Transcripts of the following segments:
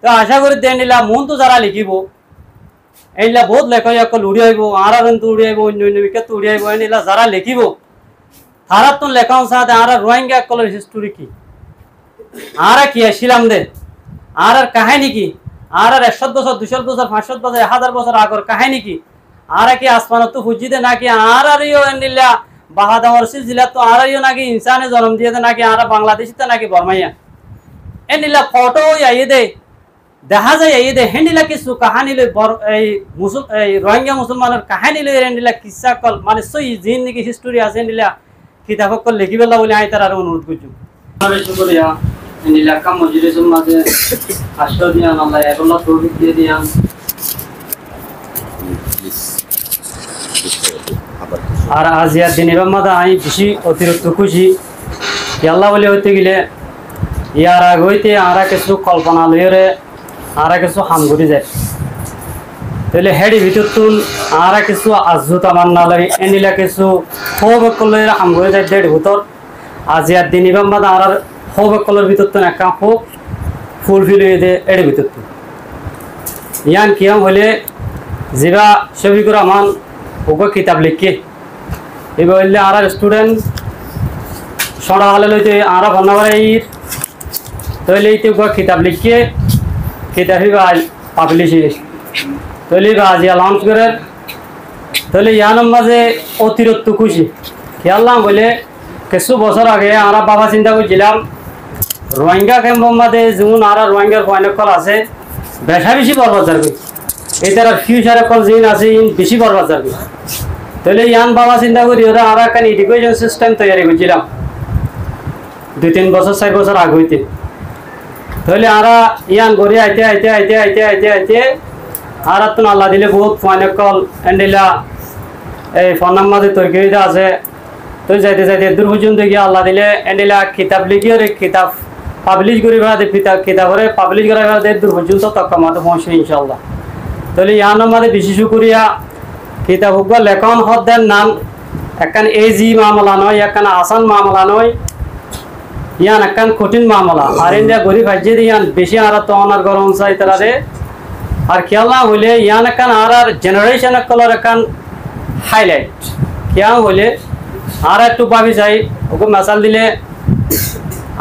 তো আশা করি দেন নিলা মন তো যারা লিখিব এইলা বহুত লেখক অকল উড়ি আইব আর উড়ি আইব অন্য অন্য বিকেত উড়ি আইব এইলা যারা লিখিব তারা তো লেখাও সাথে আর রোহিঙ্গা কলের হিস্টোরি কি আর কি আসিলাম দে আর কাহিনী কি আর 100 বছর 200 বছর 500 বছর 1000 বছর আগর কাহিনী কি আর কি আসমানত তো হুজিদে নাকি আর ইও নিলা বাহাদুর সিলসিলা তো আর ইও নাকি ইনসানে জন্ম দিয়েছে নাকি আর বাংলাদেশিতে নাকি বর্মাইয়া এনিলা ফটো আইয়ে দে দেখা যায় এই দে হেন্ডিলা কিছু কাহিনী লই এই রোহিঙ্গা মুসলমানের কাহিনী লই হেন্ডিলা কিসা কল মানে সই জিন নাকি হিস্টোরি আছে হেন্ডিলা কিতাব কল লিখিবেলা বলে আই তার আর অনুরোধ করছি আমি শুকরিয়া হেন্ডিলা কাম মজলিসের মাঝে আশ্রয় দিয়া আল্লাহ আল্লাহ তৌফিক দিয়ে দিয়া আর আজিয়া দিনের মধ্যে আমি বেশি অতিরিক্ত খুশি আল্লাহ বলে হইতে গেলে ইয়ার আগ হইতে আর কিছু কল্পনা লইরে আর কিছু হামগুড়ি যায় তাহলে হেডি ভিতর তুল আর কিছু আজুত আমার না লাগে এনিলা কিছু হবেকলের হামগুড়ি যায় দেড় ভিতর আজিয়ার দিন ইবাম বাদ আর হবেকলের ভিতর তো একটা হোক ফুলফিল হয়ে দে এর ভিতর তুল ইয়ান কিয়াম হলে যেবা শফিকুর রহমান ওকে কিতাব লিখে এবার হইলে আর স্টুডেন্ট সড়া হলে লইতে আর বন্যাবার তাহলে এইতে কিতাব লিখে কিতাব পাবলিশ তাহলে আজিয়া লঞ্চ করে তাহলে ইয়ানোর মাঝে অতিরিক্ত খুশি খেয়ালাম বলে কিছু বছর আগে আমরা বাবা চিন্তা করছিলাম রোহিঙ্গা ক্যাম্পের মাঝে যেমন আর রোহিঙ্গার কল আছে বেশা বেশি বরবাজার করি এটার ফিউচার কল জিন আছে ইন বেশি বরবাজার করি তাহলে ইয়ান বাবা চিন্তা করি ওরা আর একটা এডুকেশন সিস্টেম তৈরি করছিলাম 2-3 বছর 4 বছর আগে হইতে তাহলে আরা ইয়ান করে আইতে আর তো আল্লাহ দিলে বহুত ফোন কল এন্ডিলা এই ফোন নাম্বার তরকারিটা আছে তো যাইতে যাইতে দূর পর্যন্ত গিয়ে আল্লাহ দিলে এন্ডিলা কিতাব লিখিয়ে কিতাব পাবলিশ করি কিতাবরে পাবলিশ করা দূর পর্যন্ত তখন মাতে পৌঁছে ইনশাল্লাহ তাহলে ইয়ানোর মাঝে বেশি শুক্রিয়া কিতাব লেখন হদ্দের নাম একখান এজি মামলা নয় একখান আসান মামলা নয় ইয়ান একখান কঠিন মামলা আর ইন্ডিয়া গরিব হাজিয়ে ইয়ান বেশি আর তো অনার গরম চাই তারা আর খেয়ালা হইলে ইয়ান একখান আর জেনারেশন কলার একখান হাইলাইট খেয়া হইলে আর একটু পাবি যাই ওকে মেসাল দিলে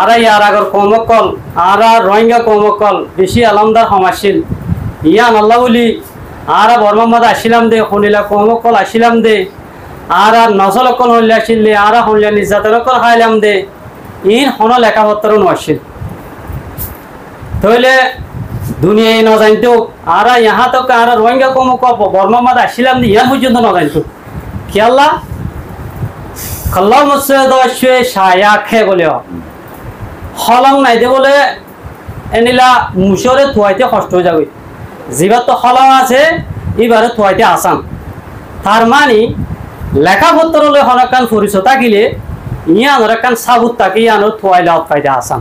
আর ইয়ার আগর কমকল আর রোহিঙ্গা কমকল বেশি আলমদার সমাজশীল ইয়ান আল্লাহ বলি আর বর্মার মাঝে আসিলাম দে শুনিলা কমকল আসিলাম দে আর নসলকল হইলে আসিলে আর শুনলে নির্যাতনকল খাইলাম দে ইন হন লেখাপত্র নছিল তাহলে দুনিয়ায় ন জানতো আর ইহা তো আর রোহিঙ্গা কম বর্মা মাদ আসিলাম ইয়ান পর্যন্ত ন জানতো খেয়াল্লা খল্লা মসজিদ ছায়া খে বলে হলং নাই দে বলে এনিলা মুসরে থুয়াইতে কষ্ট হয়ে যাবে যেবার তো হলং আছে এবারে থুয়াইতে আসাম তার মানে লেখাপত্র লই হনকান পরিচয় থাকিলে ইয়ানোর একখান সাবুত থাকে ইয়ানোর থুয়াইলে ফাইদা আসাম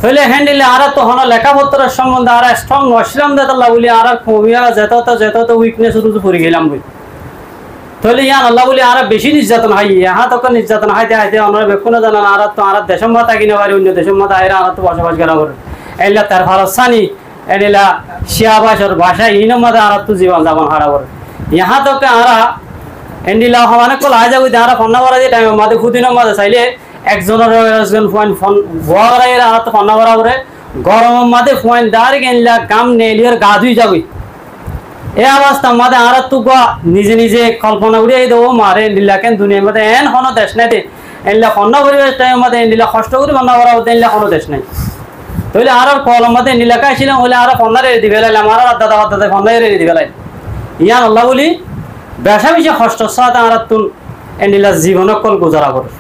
হইলে হ্যান্ডিলে আর তো হন লেখাপত্রের সম্বন্ধে আর স্ট্রং নসলাম দেতাল্লাহ বলি আর কমিয়া যেত উইকনেস রুজু পড়ে গেলাম বই তাহলে ইয়ান আল্লাহ বলি আর বেশি নির্যাতন হয় ইহা তখন নির্যাতন হাইতে হাইতে আমরা বেকুনে জানান আর তো আর দেশম মাতা কিনে পারি অন্য দেশম মাতা আইরা আর তো বসবাস করা করে এলা তার ভারত সানি এনিলা শিয়াবাসর ভাষা ইনম মাতা আর তো জীবন যাপন হারা করে ইহা তোকে আর এন্ডিলা হমানে কল আয় যাবো আর ফন্না করা যে টাইম মাঝে খুদিনের মাঝে চাইলে একজনের ফোন ফোন ভরাই আর তো ফন্না করা করে গরমের মাঝে ফোন ডাইরেক্ট এনলা গাম নেলিয়ার গা ধুই যাবি এই অবস্থা মাঝে আর তো নিজে নিজে কল্পনা উড়িয়ে দেবো মারে এন্ডিলা কেন দুনিয়ার মধ্যে এন কোনো দেশ নাই দে এনলা ফন্না পরিবেশ টাইম মাঝে এন্ডিলা কষ্ট করে ফন্না করা হতে এনলা কোনো দেশ নাই তাহলে আর কলম মাঝে এন্ডিলা কাইছিলাম হলে আর ফন্না রেডি দিবে লাইলাম আর দাদা ফন্না রেডি দিবে লাইল ইয়ান আল্লাহ বলি বেশা বেশি কষ্ট সাথে আর তুন এন্ডিলা জীবন কল গুজারা করে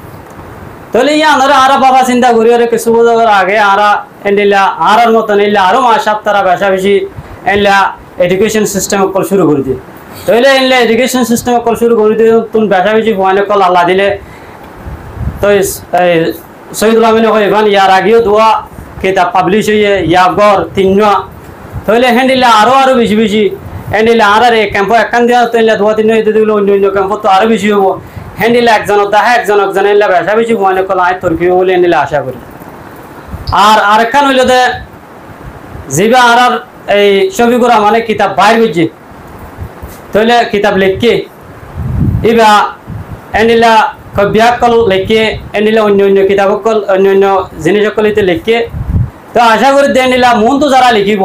তাহলে ইয়ানোর আর বাবা চিন্তা করি আর কিছু বছর আগে আর এন্ডিলা আর মতন এলে আরো মাস তারা বেশা বেশি এনলা এডুকেশন সিস্টেম কল শুরু করে দিয়ে তাহলে এনলা এডুকেশন সিস্টেম কল শুরু করে দিয়ে তুন বেশা বেশি ভয়ানক কল আল্লাহ দিলে তো শহীদুল আমিনে হয় এবার ইয়ার আগেও দোয়া কিতাব পাবলিশ হয়ে ইয়াগর 3 তাহলে হ্যান্ডিলা আরো বেশি বেশি হ্যান্ডিলে আর ক্যাম্প একখান দিয়া তো 2-3 হইতে দিলে অন্য অন্য ক্যাম্প তো আরো বেশি হবো হ্যান্ডিলে একজন দেখা একজন এনলা বেশা বেশি ভয়ানক কল আয় তর্কি বলে হ্যান্ডিলে আশা করি আর আরেকখান হইল যে জিবা আর এই ছবিগুলা মানে কিতাব বাইর বুঝছি তাহলে কিতাব লিখকে ইবা এনিলা ব্যাকল লিখকে এনিলা অন্য অন্য কিতাব অন্য অন্য জিনিস সকলিতে লিখকে তো আশা করি এনিলা মন তো যারা লিখিব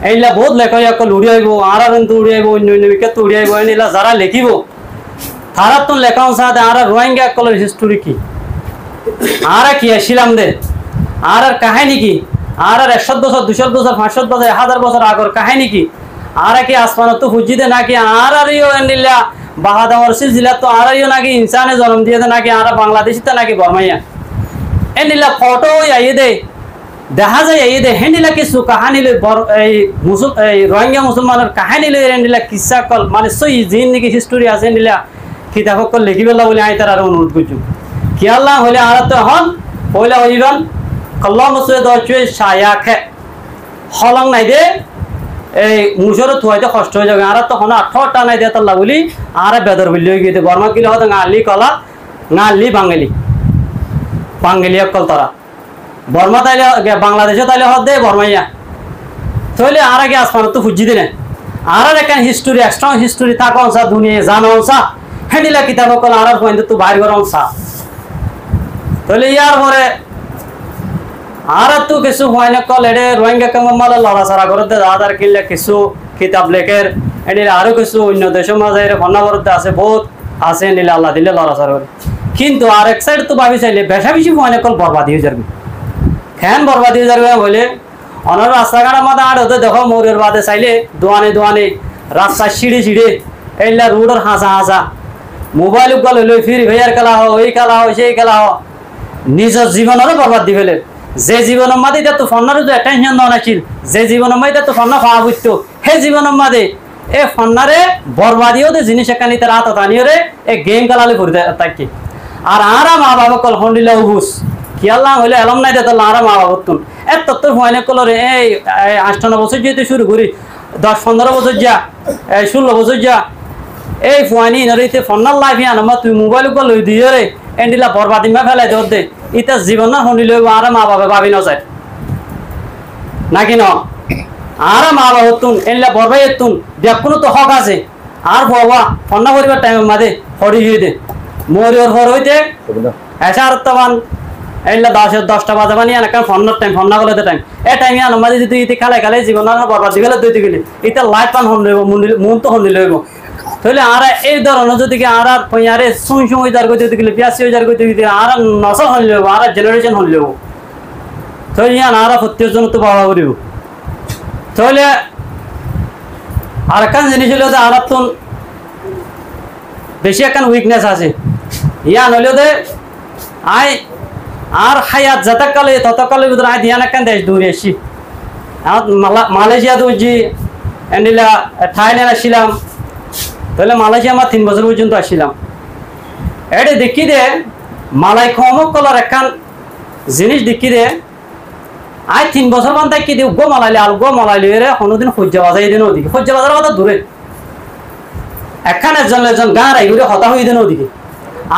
এনিলা বহুত লেখক সকল উড়ি আইব আর কিন্তু উড়ি আইব অন্য অন্য বিখ্যাত উড়ি আইব এনিলা যারা লিখিব তারা তো লেখা সাথে আর রোহিঙ্গা সকলের হিস্টোরি কি আর কি আসছিলাম দে আর কাহিনী কি আর 100 বছর 200 বছর 500 বছর 1000 বছর আগর কাহিনী কি আর কি আসমানত তো হুজি দে নাকি আর ইও এনিলা বাহাদুর সিলসিলা তো আর ইও নাকি ইনসানে জন্ম দিয়ে দে নাকি আর বাংলাদেশিতে নাকি বর্মাইয়া এনিলা ফটো আইয়ে দে দেখা যায় আইয়ে দে হেনিলা কিছু কাহিনী লই এই রোহিঙ্গা মুসলমানের কাহিনী লই এনিলা কিসা কল মানে সই জিন নাকি হিস্টোরি আছে এনিলা কিতাব কল লিখিবেলা বলে আই তার আর অনুরোধ করছু কি আল্লাহ হলে আর তো হন পয়লা হইবান কল্লাহ মসুয়ে দচুয়ে শায়াখে হলং নাই দে এই মুসরে থুয়াইতে কষ্ট হয়ে যাবে আর তো হন 18টা নাই দে তাল্লা বলি আর বেদর বলি হয়ে গিয়ে বর্মা কিলো হতো গালি কলা গালি বাঙালি বাঙালি কল তারা বর্মা তাইলে বাংলাদেশে তাইলে হত দে বর্মাইয়া তাহলে আর আগে আসমান তো ফুজি দিনে আর একটা হিস্টোরি স্ট্রং হিস্টোরি থাকা অংশা দুনিয়া জানো অংশা হ্যান্ডিলা কিতাব কল আর পয়েন্ট তো বাইর করা অংশা তাহলে ইয়ার পরে আর তো কিছু হয় না কল এডে রোহিঙ্গা কামালা লড়াছাড়া করতে আধার কিনলে কিছু কিতাব লেখের এনে আরো কিছু অন্য দেশের মাঝে বন্যা করতে আছে বহুত আছে নিলে আল্লাহ দিলে লড়াছাড়া করে কিন্তু আর এক সাইড তো ভাবি চাইলে বেশা বেশি হয় না কল বরবাদ হয়ে যাবে ফ্যান বরবাদ হয়ে যাবে বলে অনার রাস্তাঘাটের মাঝে আর হতে দেখো মৌরের বাদে চাইলে দোয়ানে দোয়ানে রাস্তা সিঁড়ি সিঁড়ে এইলা রোডের হাসা হাসা মোবাইল উকাল হইলে ফিরি ভাইয়ার খেলা হো ওই খেলা হো সেই খেলা হো নিজের জীবনেরও বরবাদ দি ফেলে যে জীবনের মাঝে এটা তো ফন্নারও তো টেনশন দেওয়া নাছিল যে জীবনের মাঝে তো ফন্না পাওয়া বুঝতো সেই জীবনের মাঝে এ ফন্নারে বরবাদিও দে জিনিস এখানে তার হাত টানিও রে এ গেম খেলালে করে থাকি আর আরা মা বাবা কল হন্ডিলা উবুস কি আল্লাহ হইলে এলম নাই দে তাহলে আরা মা বাবা তুন এত তোর ফয়নে কলরে এই 58 বছর যেতে শুরু করি 10-15 বছর যা 16 বছর যা এই ফুয়ানি নরিতে ফন্নার লাইফ আনমা তুই মোবাইল কল লই দিও রে এন্ডিলা বরবাদি মা ফেলাই দে দে ইতা জীবন হন্ডি লইব আর মা বাবা ভাবি ন যায় নাকি ন আর মা বাবা তুন এন্ডিলা বরবাই তুন দেখুন তো হক আছে আর বাবা ফন্না করিবার টাইম মাঝে হরি হয়ে দে মরিয়র হর হইতে এসা আর তবান এন্ডিলা 10টা বাজে বানি আনা কারণ ফন্নার টাইম ফন্না গলে টাইম এ টাইমে আনা মাঝে যদি ইতি খালে খালে জীবন বরবাদি গেলে দইতে গেলে ইতা লাইফ পান হন্ডি লইব মন তো হন্ডি লইব তাহলে আর এই ধরনের যদি আর পয়ারে সুই সুই যার গতি গেলে পিয়াসি যার গতি গেলে আর নসল হল যাব আর জেনারেশন হল যাব তাহলে ইয়ান আর প্রত্যেক জন তো বাবা করিব তাহলে আর একখান জিনিস হলো যে আর তো বেশি একখান উইকনেস আছে ইয়ান হলো যে আই আর হায়াত যতকালে ততকালের ভিতরে আই দিয়ান একখান দেশ দূরে আসি মালয়েশিয়া দৌড়ছি এন্ডিলা থাইল্যান্ড আসছিলাম তাহলে মালয়েশিয়া আমার 3 বছর পর্যন্ত আসছিলাম এটা দেখি দে মালাই কমক কলার একখান জিনিস দেখি দে আই 3 বছর মান থাকি দিও গো মালাইলে আর গো মালাইলে রে কোনোদিন সহ্য বাজাই দিন ওদিকে সহ্য বাজার কথা দূরে একখান একজন গাঁ রাই করে হতা হয়ে দিন ওদিকে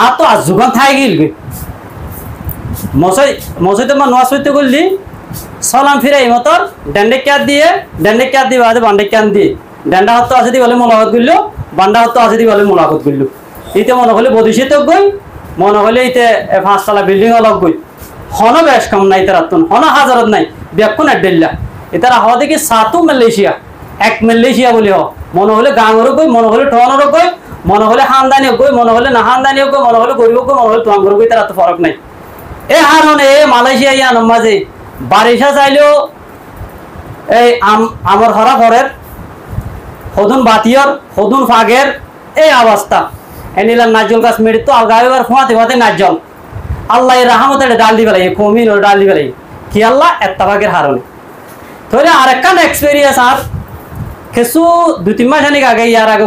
আর তো আজ যুগান থাই গেল গে মশাই তোমার নোয়া সইতে করলি সালাম ফিরে এই মতর ডেন্ডে ক্যাট দিয়ে বাদে বান্ডে ক্যান দিয়ে ডেন্ডা হতো আছে দি বলে মোলাকত করলো বান্ডা হতো আছে দি বলে মোলাকত করলো ইতে মনে হলে বদিশিত গই মনে হলে ইতে 5তলা বিল্ডিং অলগ গই হন বেশ কম নাই তার হন হাজারত নাই ব্যাকুন এডেল্লা এটারা হওয়া দেখি সাতু মালয়েশিয়া এক মালয়েশিয়া বলি হ মনে হলে গাঙরও গই মনে হলে টনরও গই মনে হলে হামদানি গই মনে হলে না হামদানি গই মনে হলে গরিব গই মনে হলে তোমার গই তার তো ফরক নাই এ হারন এ মালয়েশিয়া ইয়ান মাঝে বারিশা চাইলেও এই আমার হরা ঘরের হদুন বাতিয়র হদুন ফাগের এই অবস্থা এনিলার নাজল গাছ মেরে তো আলগাইবার ফোঁয়াতে ফোঁয়াতে নাজল আল্লাহ রাহমতের ডাল দিবে লাগে কমিন ও ডাল দিবে লাগে কি আল্লাহ এত্তাবাগের হারনে তাহলে আর একখান এক্সপিরিয়েন্স আর কিছু 2-3 মাস আগে ইয়ার আগে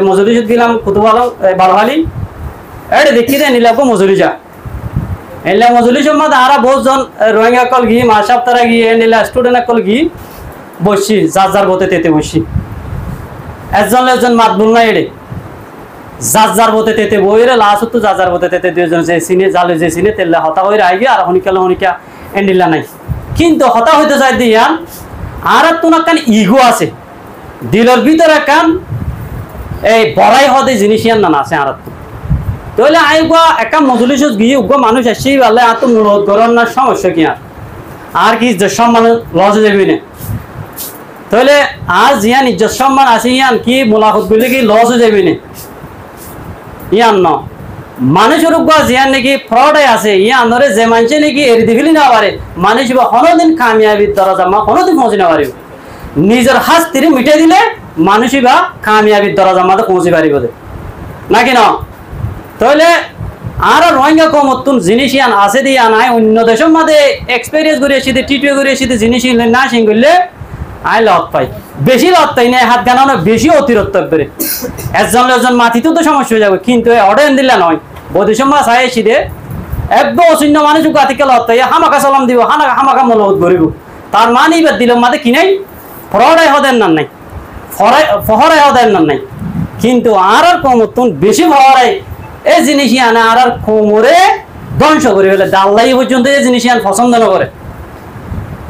মজুরি গেলাম কুতুব আলম বালহালি এটা দেখি দে নিলাম মজুরি যা এলে মজুরি সম্মত আরা বহুজন রোহিঙ্গা কল গিয়ে মাসাব তারা গিয়ে নিলা স্টুডেন্ট কল গিয়ে বসছি যার বতে তেতে বসছি একজন মাতবুল না এড়ে যার বতে তেতে বইরে লাস্ট তো যার বতে তেতে দুজন যে সিনে জালে যে সিনে তেলে হতা হয়ে আইগে আর হনিকা এন্ডিলা নাই কিন্তু হতা হইতে চাই দিয়ান আর তোমার কান ইগো আছে দিলের ভিতরে কান এই বড়াই হদে জিনিস ইয়ান না আছে আর তাহলে আইগা একা মজলিস গিয়ে উগ্র মানুষ আসি বলে আর তো মূলত করার না সমস্যা কি আর কি ইজ্জত সম্মান লজ যাবি না তাহলে আর জিয়ান ইজ্জত সম্মান আছে ইয়ান কি মোলাকত বলে কি লজ যাবি না ইয়ান ন মানুষের উপর জিয়ান নাকি ফ্রড আছে ইয়ান ধরে যে মানুষে নাকি এর দিবলি না পারে মানুষ বা কোনোদিন কামিয়াবির দরজা মা কোনোদিন পৌঁছে না পারিব নিজের হাত তীরে মিটাই দিলে মানুষই বা কামিয়াবির দরজা মাঝে পৌঁছে পারিব নাকি না তাহলে আর রোহিঙ্গা কমতুন জিনিস ইয়ান আছে দিয়ে আনায় অন্য দেশের মধ্যে এক্সপেরিয়েন্স করে এসে টিটিও করে এসে জিনিস না সিং করলে আই লত পাই বেশি লত পাই না হাত গানানো বেশি অতিরিক্ত করে একজন মাটিতেও তো সমস্যা হয়ে যাবে কিন্তু অর্ডার দিলে নয় বৈদেশিক মাছ আয় এসে দিয়ে একদম অচিন্য মানুষ গাতিকে লত পাই হামাকা সালাম দিব হামাকা মনোবোধ করিব তার মানে এবার দিল মাঝে কিনাই ফরাই হদের নান নাই ফহরাই হদের নান নাই কিন্তু আর কমতুন বেশি ফহরাই এই জিনিস আনে আর কোমরে ধ্বংস করে ফেলে আল্লাহ পর্যন্ত এই জিনিস পছন্দ না করে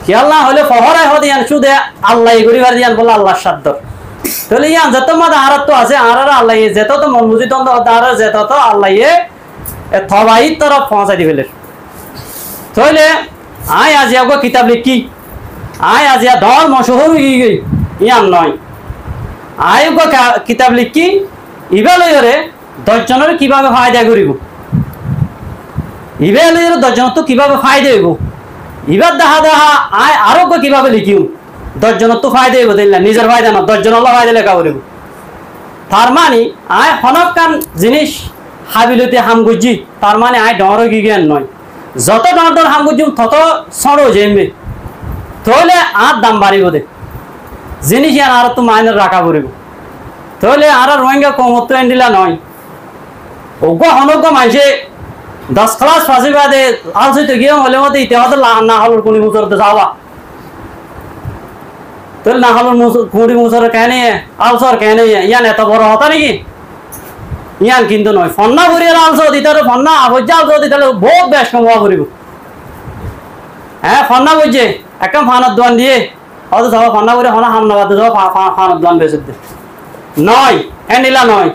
খেয়াল না হলে ফহরাই হতে শুধু আল্লাহ করিবার দিয়ান বলে আল্লাহর সাধ্য তাহলে ইয়ান যত মাদা আর তো আছে আর আল্লাহ যেত তো মন বুঝি তন্ত্র আর যেত তো আল্লাহ থবাই তরফ পৌঁছাই দি ফেলে তাহলে আয় আজি আগো কিতাব লিখি আয় আজি ধর্ম শহর ইয়ান নয় আয় কিতাব লিখি ইবা লইরে 10 জনের কিভাবে ফায়দা করিব ইবা লইরে 10 জন তো কিভাবে ফায়দা হইব এবার দেখা আয় আরোগ্য কিভাবে লিখিও 10 জনের তো ফায়দা হইব দিল না নিজের ফায়দা না 10 জন আল্লাহ ফায়দা লেখা করিব তার মানে আয় হনক কান জিনিস হাবিলতে হাম গুজি তার মানে আয় ডর গিয়ান নয় যত ডর হাম গুজিম তত সড়ো জেমবে তাহলে আর দাম বাড়িব দে জিনিস ইয়ান আর তো মাইনের রাখা করিব তাহলে আর রোহিঙ্গা কমত এন্ডিলা নয় অজ্ঞ অনজ্ঞ মানুষে 10 ক্লাস ফাঁসি বাদে আলসইতে গিয়ে হলে মতো ইতিহাসে না হল কোনি মুসরতে যাওয়া তাহলে না হল কুড়ি মুসর কেন আলসর কেন ইয়ান এত বড় হতা নাকি ইয়ান কিন্তু নয় ফন্না করিয়ে আলস দিতে ফন্না আবজ্জা আলস দিতে বহুত বেশ কমা করিব হ্যাঁ ফন্না বুঝছে একদম ফানত দোয়ান দিয়ে হয়তো যাওয়া ফন্না করে হনা হামনা বাদে যাওয়া ফানত দোয়ান বেসে নয় এন্ডিলা নয়